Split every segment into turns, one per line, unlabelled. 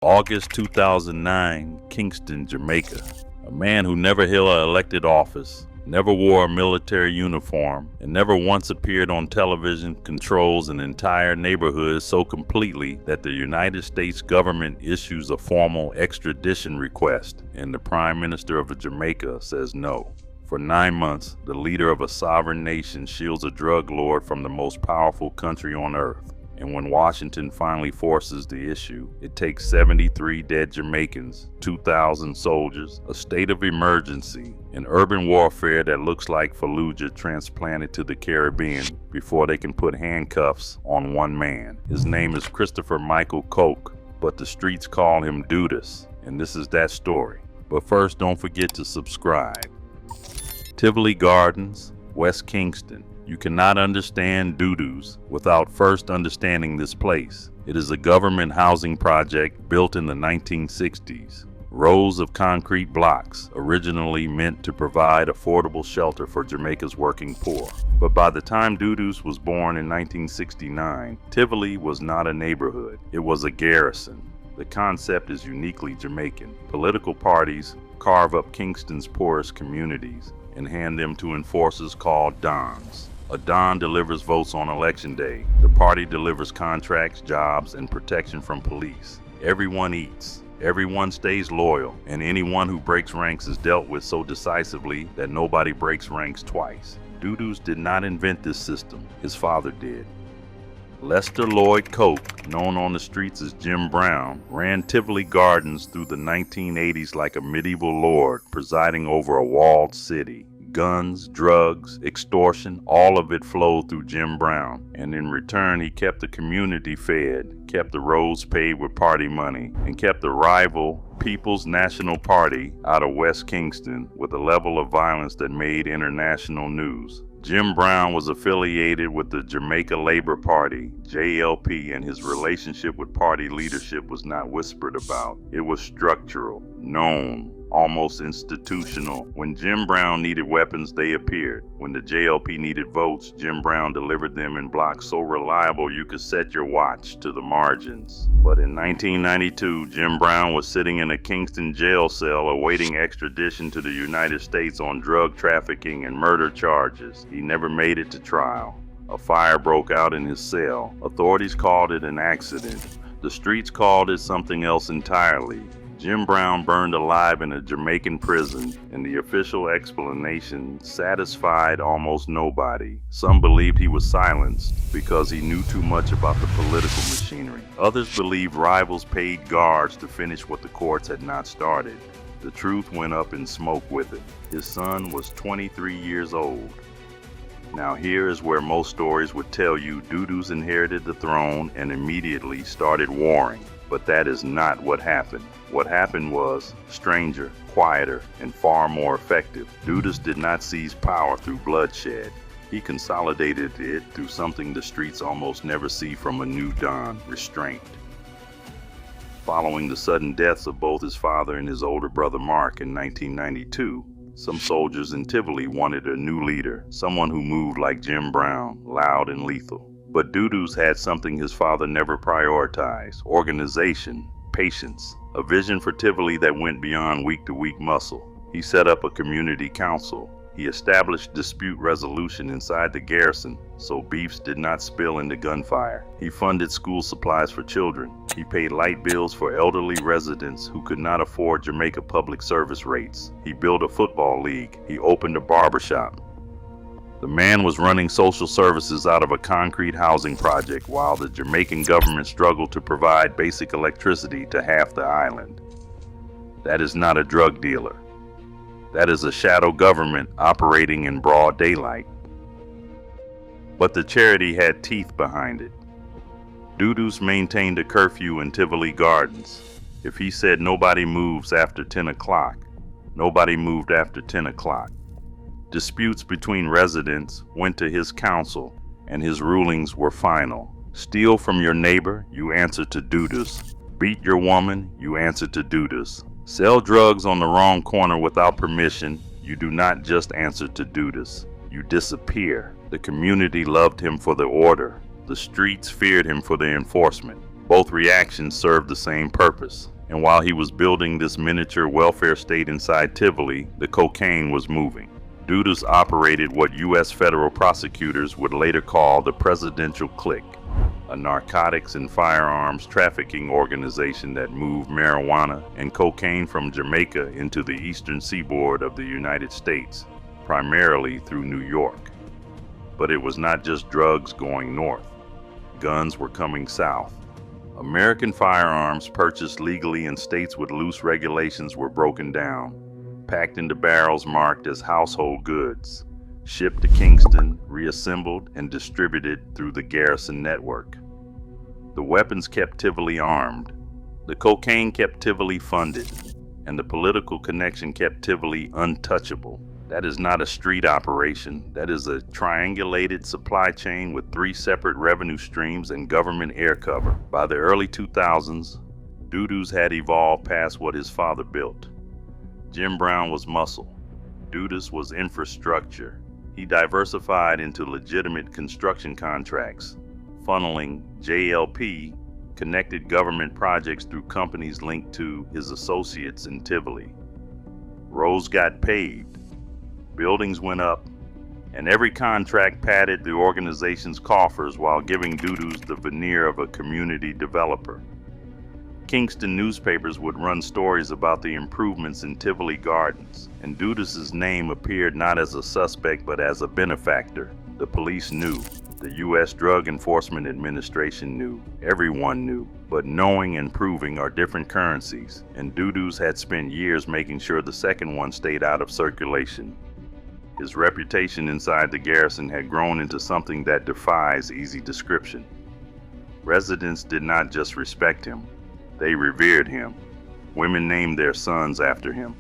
August 2009, Kingston, Jamaica. A man who never held an elected office, never wore a military uniform, and never once appeared on television controls an entire neighborhood so completely that the United States government issues a formal extradition request, and the Prime Minister of Jamaica says no. For 9 months, the leader of a sovereign nation shields a drug lord from the most powerful country on earth. And when Washington finally forces the issue, it takes 73 dead Jamaicans, 2,000 soldiers, a state of emergency, and urban warfare that looks like Fallujah transplanted to the Caribbean before they can put handcuffs on one man. His name is Christopher Michael Coke, but the streets call him Dudus, and this is that story. But first, don't forget to subscribe. Tivoli Gardens, West Kingston. You cannot understand Dudus without first understanding this place. It is a government housing project built in the 1960s. Rows of concrete blocks, originally meant to provide affordable shelter for Jamaica's working poor. But by the time Dudus was born in 1969, Tivoli was not a neighborhood, it was a garrison. The concept is uniquely Jamaican. Political parties carve up Kingston's poorest communities and hand them to enforcers called dons. A don delivers votes on election day. The party delivers contracts, jobs, and protection from police. Everyone eats. Everyone stays loyal, and anyone who breaks ranks is dealt with so decisively that nobody breaks ranks twice. Dudus did not invent this system. His father did. Lester Lloyd Coke, known on the streets as Jim Brown, ran Tivoli Gardens through the 1980s like a medieval lord presiding over a walled city. Guns, drugs, extortion, all of it flowed through Jim Brown, and in return he kept the community fed, kept the roads paved with party money, and kept the rival People's National Party out of West Kingston with a level of violence that made international news. Jim Brown was affiliated with the Jamaica Labor Party, JLP, and his relationship with party leadership was not whispered about. It was structural, known, almost institutional. When Jim Brown needed weapons, they appeared. When the JLP needed votes, Jim Brown delivered them in blocks so reliable you could set your watch to the margins. But in 1992, Jim Brown was sitting in a Kingston jail cell awaiting extradition to the United States on drug trafficking and murder charges. He never made it to trial. A fire broke out in his cell. Authorities called it an accident. The streets called it something else entirely. Jim Brown burned alive in a Jamaican prison, and the official explanation satisfied almost nobody. Some believed he was silenced because he knew too much about the political machinery. Others believed rivals paid guards to finish what the courts had not started. The truth went up in smoke with it. His son was 23 years old. Now here is where most stories would tell you Dudus inherited the throne and immediately started warring. But that is not what happened. What happened was stranger, quieter, and far more effective. Dudus did not seize power through bloodshed. He consolidated it through something the streets almost never see from a new don: restraint. Following the sudden deaths of both his father and his older brother Mark in 1992, some soldiers in Tivoli wanted a new leader, someone who moved like Jim Brown, loud and lethal. But Dudus had something his father never prioritized: organization, patience, a vision for Tivoli that went beyond week-to-week muscle. He set up a community council. He established dispute resolution inside the garrison so beefs did not spill into gunfire. He funded school supplies for children. He paid light bills for elderly residents who could not afford Jamaica public service rates. He built a football league. He opened a barbershop. The man was running social services out of a concrete housing project while the Jamaican government struggled to provide basic electricity to half the island. That is not a drug dealer. That is a shadow government operating in broad daylight. But the charity had teeth behind it. Dudus maintained a curfew in Tivoli Gardens. If he said nobody moves after 10 o'clock, nobody moved after 10 o'clock. Disputes between residents went to his council, and his rulings were final. Steal from your neighbor, you answer to Dudus. Beat your woman, you answer to Dudus. Sell drugs on the wrong corner without permission, you do not just answer to Dudus. You disappear. The community loved him for the order. The streets feared him for the enforcement. Both reactions served the same purpose, and while he was building this miniature welfare state inside Tivoli, the cocaine was moving. Dudus operated what U.S. federal prosecutors would later call the Presidential Clique, a narcotics and firearms trafficking organization that moved marijuana and cocaine from Jamaica into the eastern seaboard of the United States, primarily through New York. But it was not just drugs going north. Guns were coming south. American firearms purchased legally in states with loose regulations were broken down, packed into barrels marked as household goods, shipped to Kingston, reassembled, and distributed through the garrison network. The weapons kept Tivoli armed, the cocaine kept Tivoli funded, and the political connection kept Tivoli untouchable. That is not a street operation. That is a triangulated supply chain with 3 separate revenue streams and government air cover. By the early 2000s, Dudus had evolved past what his father built. Jim Brown was muscle. Dudus was infrastructure. He diversified into legitimate construction contracts, funneling JLP connected government projects through companies linked to his associates in Tivoli. Roads got paved. Buildings went up, and every contract padded the organization's coffers while giving Dudus the veneer of a community developer. Kingston newspapers would run stories about the improvements in Tivoli Gardens, and Dudus's name appeared not as a suspect but as a benefactor. The police knew. The U.S. Drug Enforcement Administration knew. Everyone knew. But knowing and proving are different currencies, and Dudus had spent years making sure the second one stayed out of circulation. His reputation inside the garrison had grown into something that defies easy description. Residents did not just respect him, they revered him. Women named their sons after him.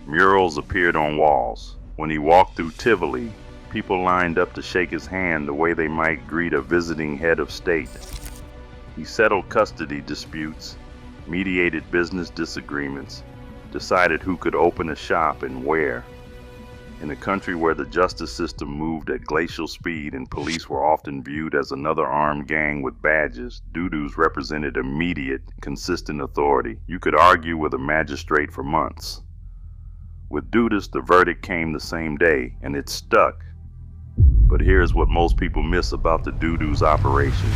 Murals appeared on walls. When he walked through Tivoli, people lined up to shake his hand the way they might greet a visiting head of state. He settled custody disputes, mediated business disagreements, decided who could open a shop and where. In a country where the justice system moved at glacial speed and police were often viewed as another armed gang with badges, Dudus represented immediate, consistent authority. You could argue with a magistrate for months. With Dudus, the verdict came the same day, and it stuck. But here's what most people miss about the Dudus operation.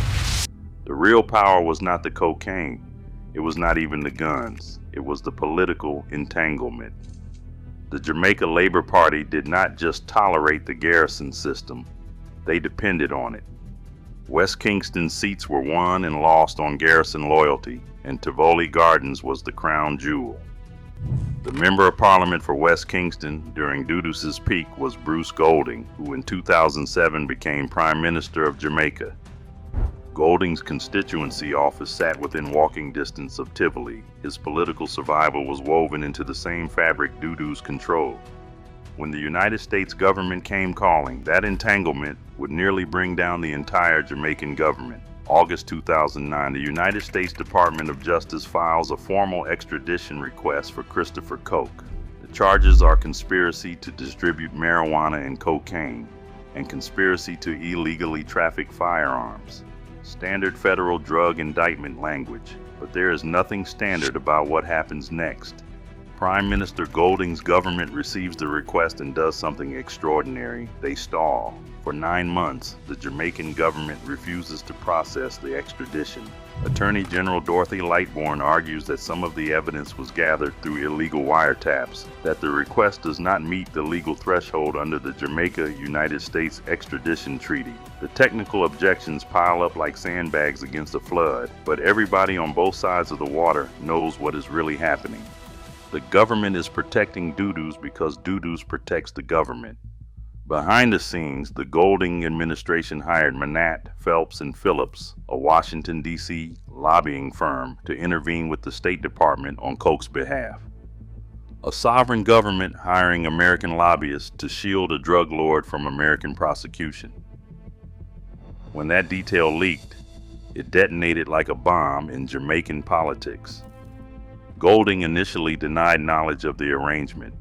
The real power was not the cocaine. It was not even the guns. It was the political entanglement. The Jamaica Labor Party did not just tolerate the garrison system, they depended on it. West Kingston seats were won and lost on garrison loyalty, and Tivoli Gardens was the crown jewel. The Member of Parliament for West Kingston during Dudus's peak was Bruce Golding, who in 2007 became Prime Minister of Jamaica. Golding's constituency office sat within walking distance of Tivoli. His political survival was woven into the same fabric Dudus controlled. When the United States government came calling, that entanglement would nearly bring down the entire Jamaican government. August 2009, the United States Department of Justice files a formal extradition request for Christopher Koch. The charges are conspiracy to distribute marijuana and cocaine, and conspiracy to illegally traffic firearms. Standard federal drug indictment language, but there is nothing standard about what happens next. Prime Minister Golding's government receives the request and does something extraordinary. They stall. For 9 months, the Jamaican government refuses to process the extradition. Attorney General Dorothy Lightbourne argues that some of the evidence was gathered through illegal wiretaps, that the request does not meet the legal threshold under the Jamaica-United States extradition treaty. The technical objections pile up like sandbags against a flood, but everybody on both sides of the water knows what is really happening. The government is protecting Dudus because Dudus protects the government. Behind the scenes, the Golding administration hired Manat, Phelps, and Phillips, a Washington, D.C. lobbying firm, to intervene with the State Department on Koch's behalf. A sovereign government hiring American lobbyists to shield a drug lord from American prosecution. When that detail leaked, it detonated like a bomb in Jamaican politics. Golding initially denied knowledge of the arrangement.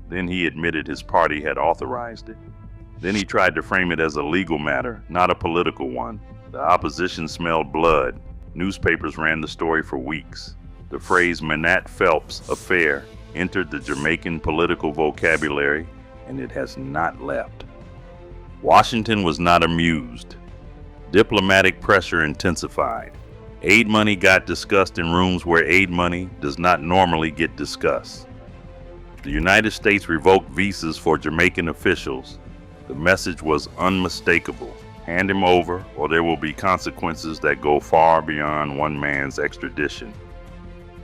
Then he admitted his party had authorized it. Then he tried to frame it as a legal matter, not a political one. The opposition smelled blood. Newspapers ran the story for weeks. The phrase Manat Phelps affair entered the Jamaican political vocabulary, and it has not left. Washington was not amused. Diplomatic pressure intensified. Aid money got discussed in rooms where aid money does not normally get discussed. The United States revoked visas for Jamaican officials. The message was unmistakable. Hand him over, or there will be consequences that go far beyond one man's extradition.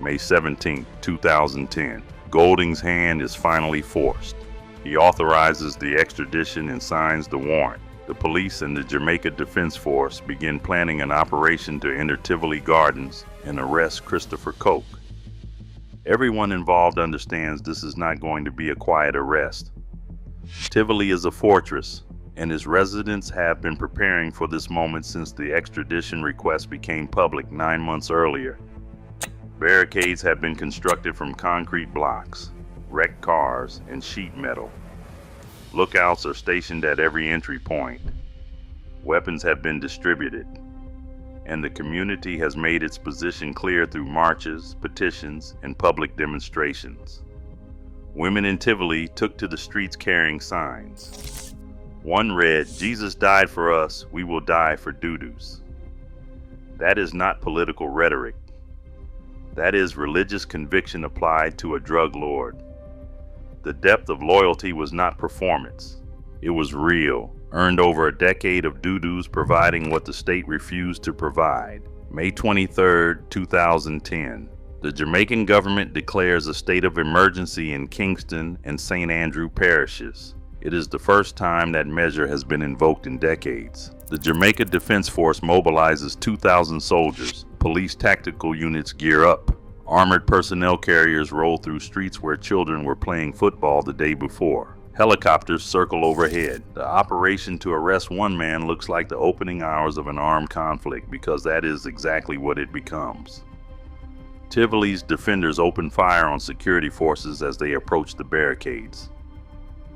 May 17, 2010. Golding's hand is finally forced. He authorizes the extradition and signs the warrant. The police and the Jamaica Defense Force begin planning an operation to enter Tivoli Gardens and arrest Christopher Coke. Everyone involved understands this is not going to be a quiet arrest. Tivoli is a fortress, and its residents have been preparing for this moment since the extradition request became public 9 months earlier. Barricades have been constructed from concrete blocks, wrecked cars, and sheet metal. Lookouts are stationed at every entry point. Weapons have been distributed, and the community has made its position clear through marches, petitions, and public demonstrations. Women in Tivoli took to the streets carrying signs. One read, "Jesus died for us, we will die for Dudus." That is not political rhetoric. That is religious conviction applied to a drug lord. The depth of loyalty was not performance. It was real, earned over a decade of Dudus providing what the state refused to provide. May 23, 2010. The Jamaican government declares a state of emergency in Kingston and St. Andrew parishes. It is the first time that measure has been invoked in decades. The Jamaica Defense Force mobilizes 2,000 soldiers. Police tactical units gear up. Armored personnel carriers roll through streets where children were playing football the day before. Helicopters circle overhead. The operation to arrest one man looks like the opening hours of an armed conflict because that is exactly what it becomes. Tivoli's defenders open fire on security forces as they approach the barricades.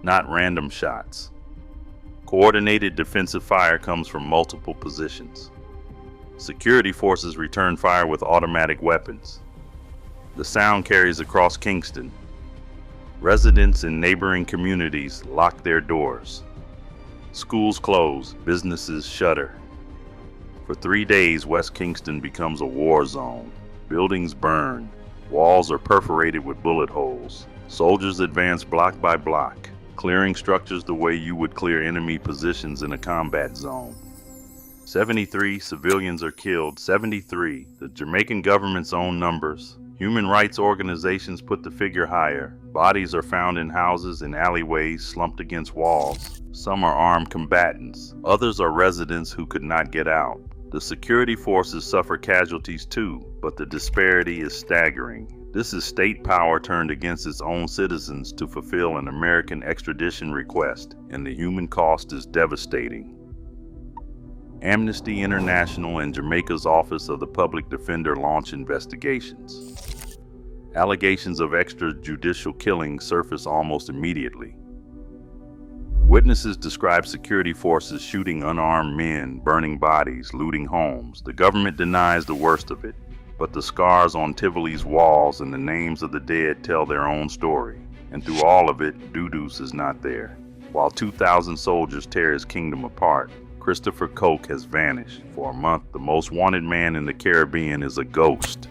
Not random shots. Coordinated defensive fire comes from multiple positions. Security forces return fire with automatic weapons. The sound carries across Kingston. Residents in neighboring communities lock their doors. Schools close, businesses shutter. For 3 days, West Kingston becomes a war zone. Buildings burn. Walls are perforated with bullet holes. Soldiers advance block by block, clearing structures the way you would clear enemy positions in a combat zone. 73 civilians are killed. 73, the Jamaican government's own numbers. Human rights organizations put the figure higher. Bodies are found in houses and alleyways slumped against walls. Some are armed combatants. Others are residents who could not get out. The security forces suffer casualties too, but the disparity is staggering. This is state power turned against its own citizens to fulfill an American extradition request, and the human cost is devastating. Amnesty International and Jamaica's Office of the Public Defender launch investigations. Allegations of extrajudicial killings surface almost immediately. Witnesses describe security forces shooting unarmed men, burning bodies, looting homes. The government denies the worst of it, but the scars on Tivoli's walls and the names of the dead tell their own story. And through all of it, Dudus is not there. While 2,000 soldiers tear his kingdom apart, Christopher Coke has vanished. For a month, the most wanted man in the Caribbean is a ghost.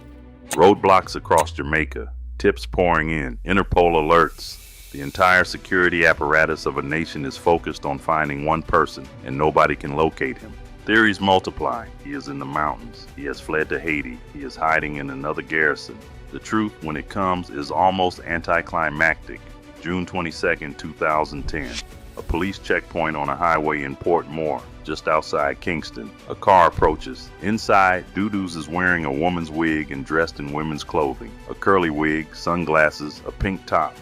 Roadblocks across Jamaica, tips pouring in, Interpol alerts. The entire security apparatus of a nation is focused on finding one person, and nobody can locate him. Theories multiply. He is in the mountains. He has fled to Haiti. He is hiding in another garrison. The truth, when it comes, is almost anticlimactic. June 22, 2010. A police checkpoint on a highway in Port Moore, just outside Kingston. A car approaches. Inside, Dudus is wearing a woman's wig and dressed in women's clothing. A curly wig, sunglasses, a pink top.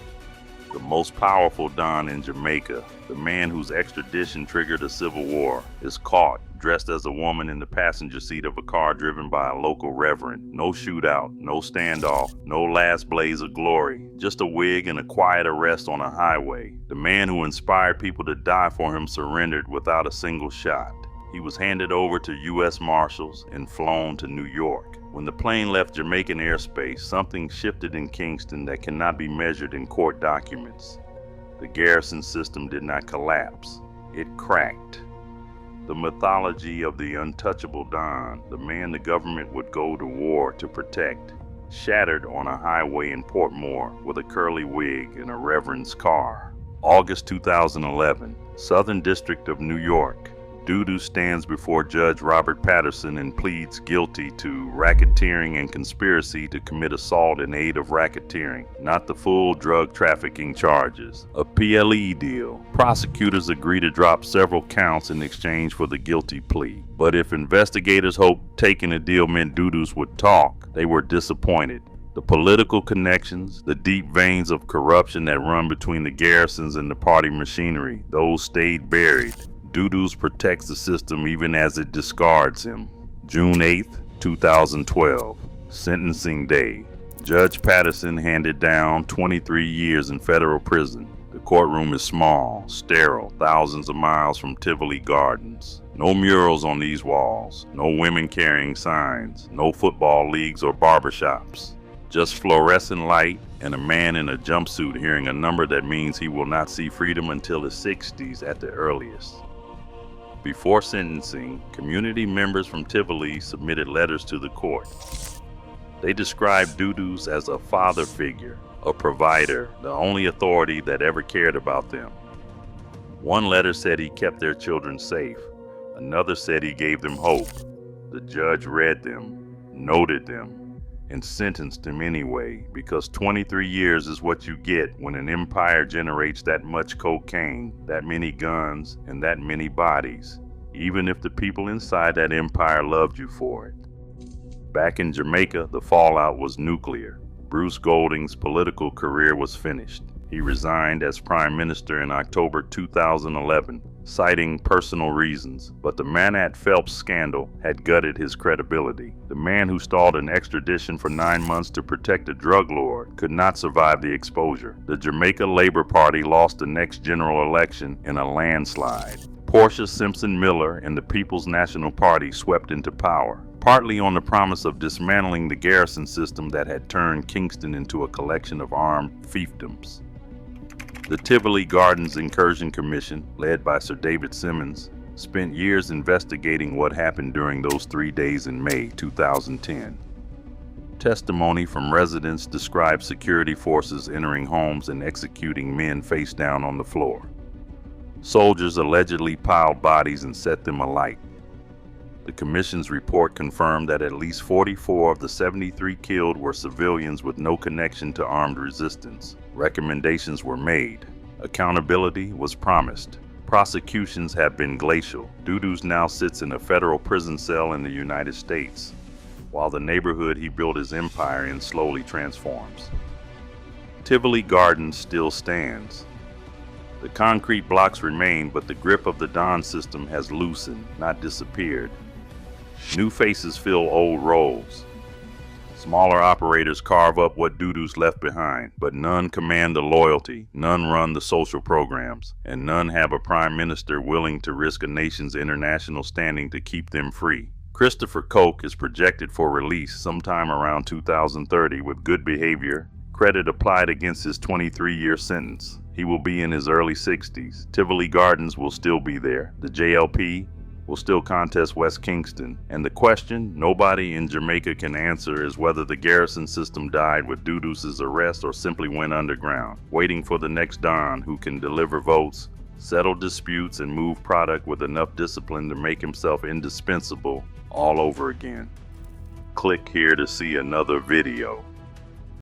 The most powerful Don in Jamaica, the man whose extradition triggered a civil war, is caught, dressed as a woman in the passenger seat of a car driven by a local reverend. No shootout, no standoff, no last blaze of glory, just a wig and a quiet arrest on a highway. The man who inspired people to die for him surrendered without a single shot. He was handed over to U.S. Marshals and flown to New York. When the plane left Jamaican airspace, something shifted in Kingston that cannot be measured in court documents. The garrison system did not collapse. It cracked. The mythology of the untouchable Don, the man the government would go to war to protect, shattered on a highway in Portmore with a curly wig and a reverend's car. August 2011, Southern District of New York. Dudus stands before Judge Robert Patterson and pleads guilty to racketeering and conspiracy to commit assault in aid of racketeering, not the full drug trafficking charges. A PLE deal. Prosecutors agree to drop several counts in exchange for the guilty plea. But if investigators hoped taking a deal meant Dudus would talk, they were disappointed. The political connections, the deep veins of corruption that run between the garrisons and the party machinery, those stayed buried. Dudus protects the system even as it discards him. June 8, 2012, sentencing day. Judge Patterson handed down 23 years in federal prison. The courtroom is small, sterile, thousands of miles from Tivoli Gardens. No murals on these walls, no women carrying signs, no football leagues or barbershops. Just fluorescent light and a man in a jumpsuit hearing a number that means he will not see freedom until his 60s at the earliest. Before sentencing, community members from Tivoli submitted letters to the court. They described Dudus as a father figure, a provider, the only authority that ever cared about them. One letter said he kept their children safe. Another said he gave them hope. The judge read them, noted them, and sentenced him anyway, because 23 years is what you get when an empire generates that much cocaine, that many guns, and that many bodies, even if the people inside that empire loved you for it. Back in Jamaica, the fallout was nuclear. Bruce Golding's political career was finished. He resigned as Prime Minister in October 2011, citing personal reasons, but the Manat Phelps scandal had gutted his credibility. The man who stalled an extradition for 9 months to protect a drug lord could not survive the exposure. The Jamaica Labour Party lost the next general election in a landslide. Portia Simpson Miller and the People's National Party swept into power, partly on the promise of dismantling the garrison system that had turned Kingston into a collection of armed fiefdoms. The Tivoli Gardens Incursion Commission, led by Sir David Simmons, spent years investigating what happened during those 3 days in May 2010. Testimony from residents described security forces entering homes and executing men face down on the floor. Soldiers allegedly piled bodies and set them alight. The commission's report confirmed that at least 44 of the 73 killed were civilians with no connection to armed resistance. Recommendations were made. Accountability was promised. Prosecutions have been glacial. Dudus now sits in a federal prison cell in the United States, while the neighborhood he built his empire in slowly transforms. Tivoli Gardens still stands. The concrete blocks remain, but the grip of the Don system has loosened, not disappeared. New faces fill old roles. Smaller operators carve up what Dudus left behind, but none command the loyalty, none run the social programs, and none have a prime minister willing to risk a nation's international standing to keep them free. Christopher Koch is projected for release sometime around 2030 with good behavior, credit applied against his 23-year sentence. He will be in his early 60s. Tivoli Gardens will still be there. The JLP will still contest West Kingston. And the question nobody in Jamaica can answer is whether the garrison system died with Dudus's arrest or simply went underground, waiting for the next Don who can deliver votes, settle disputes, and move product with enough discipline to make himself indispensable all over again. Click here to see another video.